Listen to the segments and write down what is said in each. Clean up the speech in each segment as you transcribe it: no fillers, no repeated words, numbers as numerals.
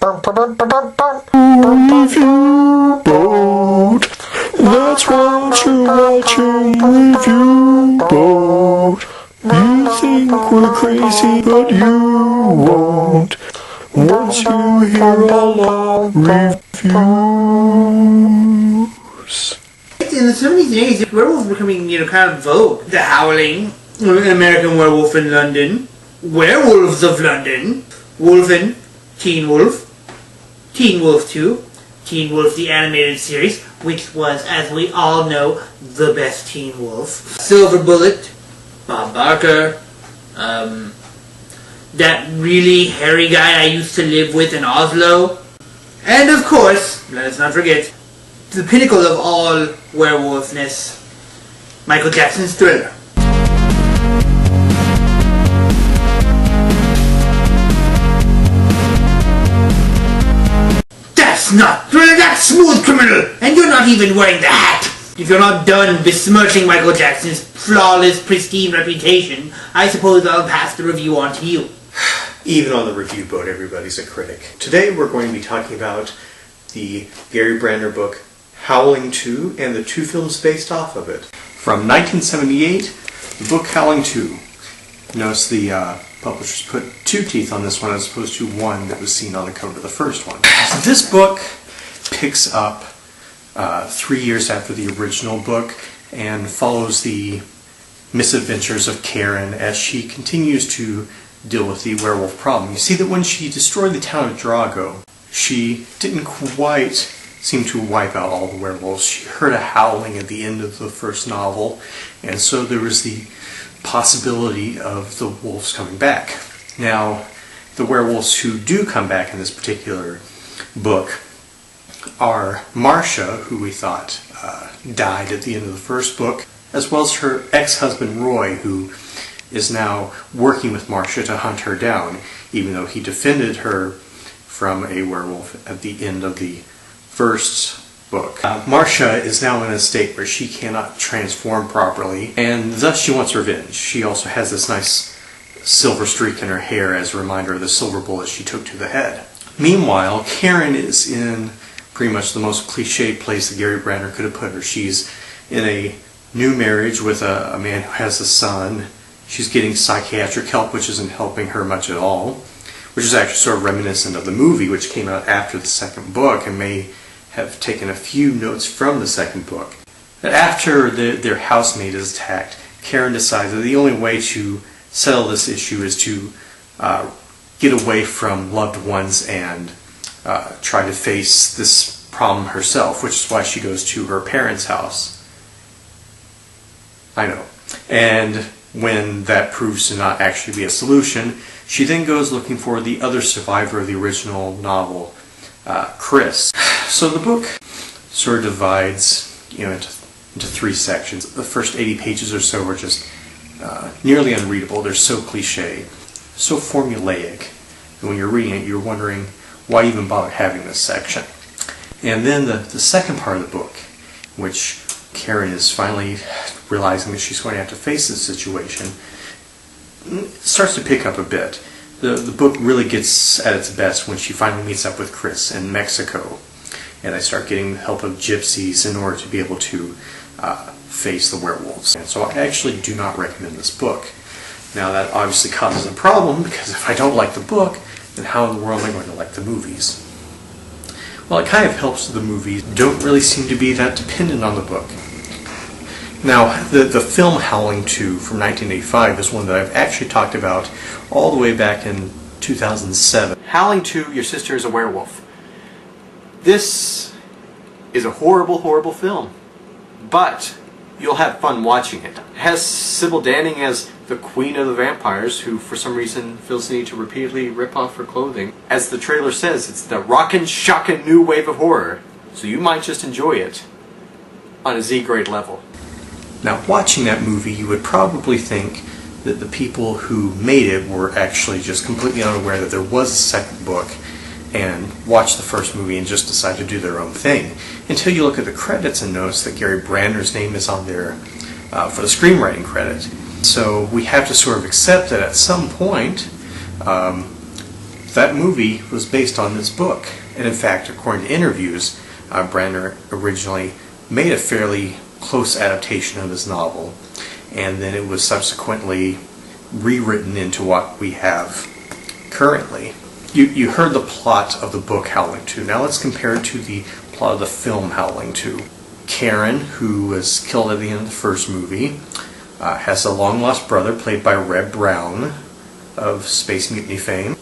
Review boat. That's what you're watching. Review boat. You think we're crazy, but you won't. Once you hear all our reviews. In the 70s and 80s, werewolves were becoming, kind of vogue. The Howling, American Werewolf in London, Werewolves of London, Wolfen, Teen Wolf, Teen Wolf 2, Teen Wolf the Animated Series, which was, as we all know, the best Teen Wolf, Silver Bullet, Bob Barker, that really hairy guy I used to live with in Oslo, and of course, let us not forget, the pinnacle of all werewolfness, Michael Jackson's Thriller. That's not Thriller, that's Smooth Criminal, and you're not even wearing the hat! If you're not done besmirching Michael Jackson's flawless, pristine reputation, I suppose I'll pass the review on to you. Even on the review boat, everybody's a critic. Today we're going to be talking about the Gary Brandner book Howling 2 and the two films based off of it. From 1978, the book Howling 2. Notice the publishers put two teeth on this one as opposed to one that was seen on the cover of the first one. This book picks up 3 years after the original book and follows the misadventures of Karen as she continues to deal with the werewolf problem. You see that when she destroyed the town of Drago, she didn't quite seem to wipe out all the werewolves. She heard a howling at the end of the first novel, and so there was the possibility of the wolves coming back. Now, the werewolves who do come back in this particular book are Marcia, who we thought died at the end of the first book, as well as her ex-husband Roy, who is now working with Marcia to hunt her down, even though he defended her from a werewolf at the end of the first book. Marcia is now in a state where she cannot transform properly, and thus she wants revenge. She also has this nice silver streak in her hair as a reminder of the silver bullet she took to the head. Meanwhile, Karen is in pretty much the most cliche place that Gary Brandner could have put her. She's in a new marriage with a man who has a son. She's getting psychiatric help, which isn't helping her much at all, which is actually sort of reminiscent of the movie, which came out after the second book and may have taken a few notes from the second book. After their housemate is attacked, Karen decides that the only way to settle this issue is to get away from loved ones and try to face this problem herself, which is why she goes to her parents' house. I know. And when that proves to not actually be a solution, she then goes looking for the other survivor of the original novel, Chris. So the book sort of divides into three sections. The first 80 pages or so are just nearly unreadable. They're so cliche, so formulaic, and when you're reading it, you're wondering why even bother having this section. And then the second part of the book, which Karen is finally realizing that she's going to have to face this situation, starts to pick up a bit. The book really gets at its best when she finally meets up with Chris in Mexico, and they start getting the help of gypsies in order to be able to face the werewolves. And so I actually do not recommend this book. Now that obviously causes a problem, because if I don't like the book, then how in the world am I going to like the movies? Well, it kind of helps that the movies don't really seem to be that dependent on the book. Now, the film Howling 2 from 1985 is one that I've actually talked about all the way back in 2007. Howling 2, Your Sister is a Werewolf. This is a horrible, horrible film, but you'll have fun watching it. It has Sybil Danning as the Queen of the Vampires, who for some reason feels the need to repeatedly rip off her clothing. As the trailer says, it's the rockin', shockin' new wave of horror, so you might just enjoy it on a Z-grade level. Now, watching that movie, you would probably think that the people who made it were actually just completely unaware that there was a second book and watched the first movie and just decided to do their own thing, until you look at the credits and notice that Gary Brandner's name is on there for the screenwriting credit. So we have to sort of accept that at some point that movie was based on this book. And in fact, according to interviews, Brandner originally made a fairly close adaptation of his novel, and then it was subsequently rewritten into what we have currently. You heard the plot of the book Howling 2. Now let's compare it to the plot of the film Howling 2. Karen, who was killed at the end of the first movie, has a long-lost brother played by Reb Brown of Space Mutiny fame.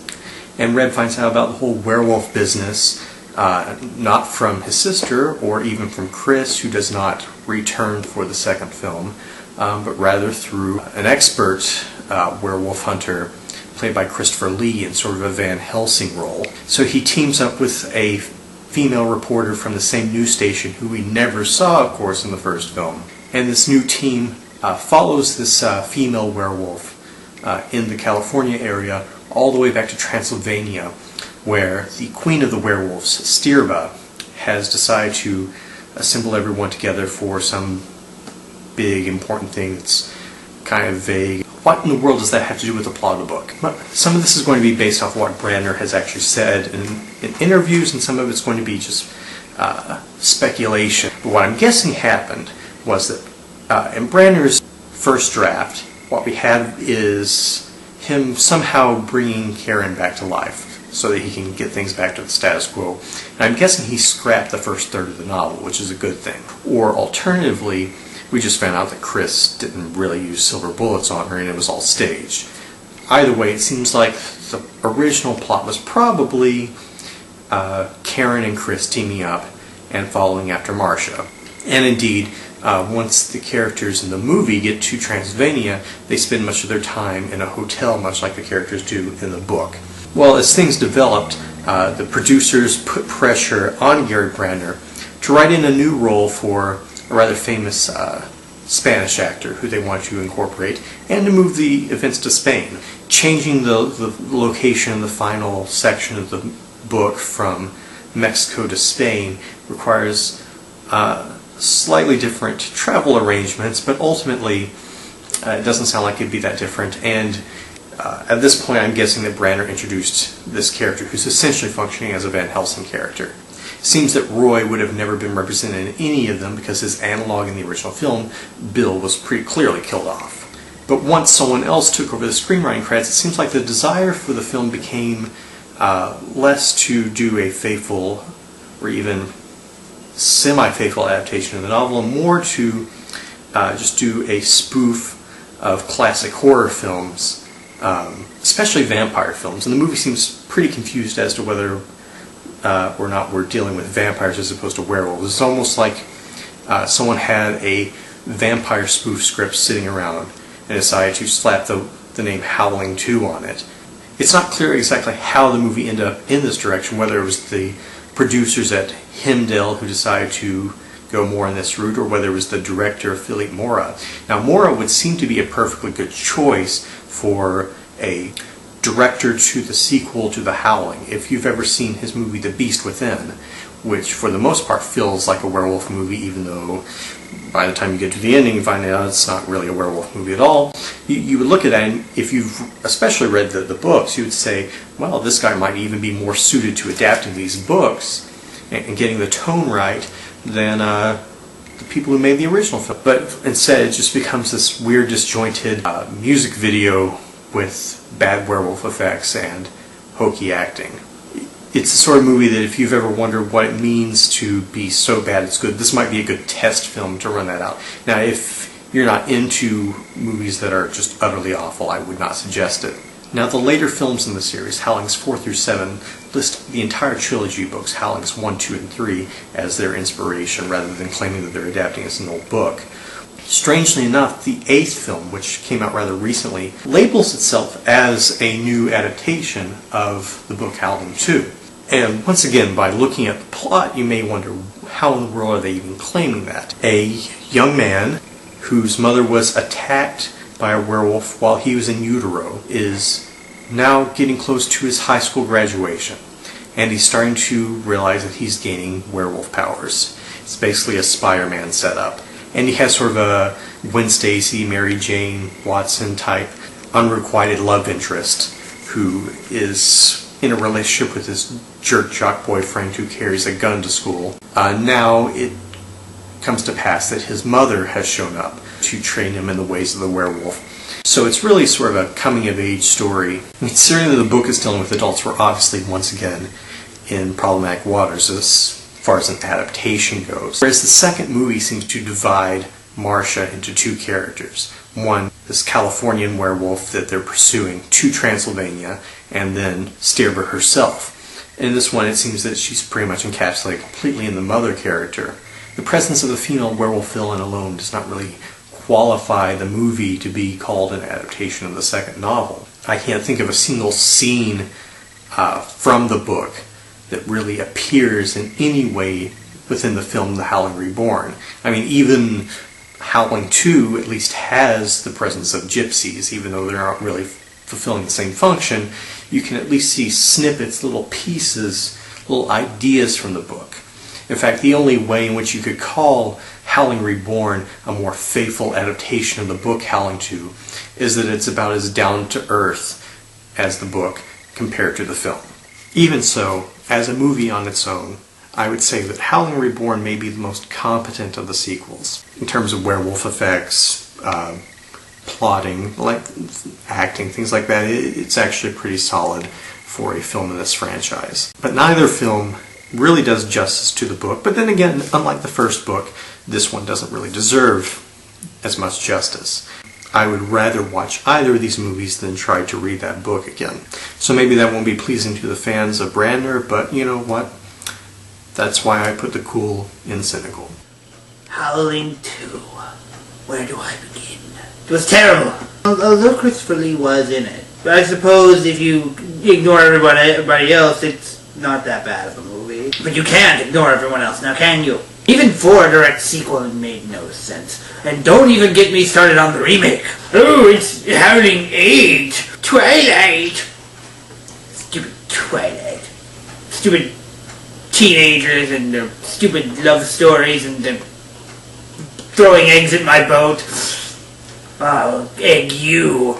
And Reb finds out about the whole werewolf business, not from his sister or even from Chris, who does not return for the second film, but rather through an expert werewolf hunter played by Christopher Lee in sort of a Van Helsing role. So he teams up with a female reporter from the same news station who we never saw, of course, in the first film. And this new team follows this female werewolf in the California area all the way back to Transylvania, where the queen of the werewolves, Stirba, has decided to assemble everyone together for some big important thing that's kind of vague. What in the world does that have to do with the plot of the book? Some of this is going to be based off what Brandner has actually said in interviews, and some of it's going to be just speculation. But what I'm guessing happened was that in Brandner's first draft, what we have is him somehow bringing Karen back to life so that he can get things back to the status quo. And I'm guessing he scrapped the first third of the novel, which is a good thing. Or alternatively, we just found out that Chris didn't really use silver bullets on her and it was all staged. Either way, it seems like the original plot was probably Karen and Chris teaming up and following after Marcia. And indeed, once the characters in the movie get to Transylvania, they spend much of their time in a hotel, much like the characters do in the book. Well, as things developed, the producers put pressure on Gary Brandner to write in a new role for a rather famous Spanish actor who they wanted to incorporate, and to move the events to Spain. Changing the location in the final section of the book from Mexico to Spain requires slightly different travel arrangements, but ultimately it doesn't sound like it'd be that different. And at this point, I'm guessing that Brandner introduced this character, who's essentially functioning as a Van Helsing character. It seems that Roy would have never been represented in any of them because his analog in the original film, Bill, was pretty clearly killed off. But once someone else took over the screenwriting credits, it seems like the desire for the film became less to do a faithful or even semi-faithful adaptation of the novel, and more to just do a spoof of classic horror films, especially vampire films. And the movie seems pretty confused as to whether or not we're dealing with vampires as opposed to werewolves. It's almost like someone had a vampire spoof script sitting around and decided to slap the name Howling 2 on it. It's not clear exactly how the movie ended up in this direction, whether it was the producers at Hemdale who decided to go more in this route, or whether it was the director, Philippe Mora. Now, Mora would seem to be a perfectly good choice for a director to the sequel to The Howling. If you've ever seen his movie The Beast Within, which for the most part feels like a werewolf movie, even though by the time you get to the ending you find out it's not really a werewolf movie at all, you would look at that, and if you've especially read the books, you would say, well, this guy might even be more suited to adapting these books and getting the tone right than the people who made the original film. But instead it just becomes this weird, disjointed music video with bad werewolf effects and hokey acting. It's the sort of movie that if you've ever wondered what it means to be so bad it's good, this might be a good test film to run that out. Now, if you're not into movies that are just utterly awful, I would not suggest it. Now, the later films in the series, Howlings 4 through 7, list the entire trilogy books, Howlings 1, 2, and 3, as their inspiration, rather than claiming that they're adapting as an old book. Strangely enough, the 8th film, which came out rather recently, labels itself as a new adaptation of the book Howling 2. And once again, by looking at the plot, you may wonder, how in the world are they even claiming that? A young man whose mother was attacked by a werewolf while he was in utero is now getting close to his high school graduation, and he's starting to realize that he's gaining werewolf powers. It's basically a Spider-Man setup, and he has sort of a Gwen Stacy, Mary Jane Watson type unrequited love interest who is in a relationship with his jerk jock boyfriend who carries a gun to school. Now it comes to pass that his mother has shown up to train him in the ways of the werewolf. So it's really sort of a coming-of-age story. Considering that the book is dealing with adults, we're obviously once again in problematic waters as far as an adaptation goes. Whereas the second movie seems to divide Marcia into two characters. One, this Californian werewolf that they're pursuing to Transylvania, and then Sterber herself. In this one, it seems that she's pretty much encapsulated completely in the mother character. The presence of the female werewolf villain alone does not really qualify the movie to be called an adaptation of the second novel. I can't think of a single scene from the book that really appears in any way within the film The Howling Reborn. I mean, even Howling 2 at least has the presence of gypsies, even though they're not really fulfilling the same function. You can at least see snippets, little pieces, little ideas from the book. In fact, the only way in which you could call Howling Reborn a more faithful adaptation of the book Howling 2 is that it's about as down-to-earth as the book compared to the film. Even so, as a movie on its own, I would say that Howling Reborn may be the most competent of the sequels. In terms of werewolf effects, plotting, like acting, things like that, it's actually pretty solid for a film in this franchise. But neither film really does justice to the book, but then again, unlike the first book, this one doesn't really deserve as much justice. I would rather watch either of these movies than try to read that book again. So maybe that won't be pleasing to the fans of Brandner, but you know what? That's why I put the cool in Cine-cool. Howling 2. Where do I begin? It was terrible. Although Christopher Lee was in it. But I suppose if you ignore everybody else, it's not that bad of a movie. But you can't ignore everyone else, now can you? Even for a direct sequel, it made no sense. And don't even get me started on the remake. Oh, it's Howling 8. Twilight. Stupid Twilight. Stupid teenagers and their stupid love stories and their throwing eggs at my boat. I'll egg you.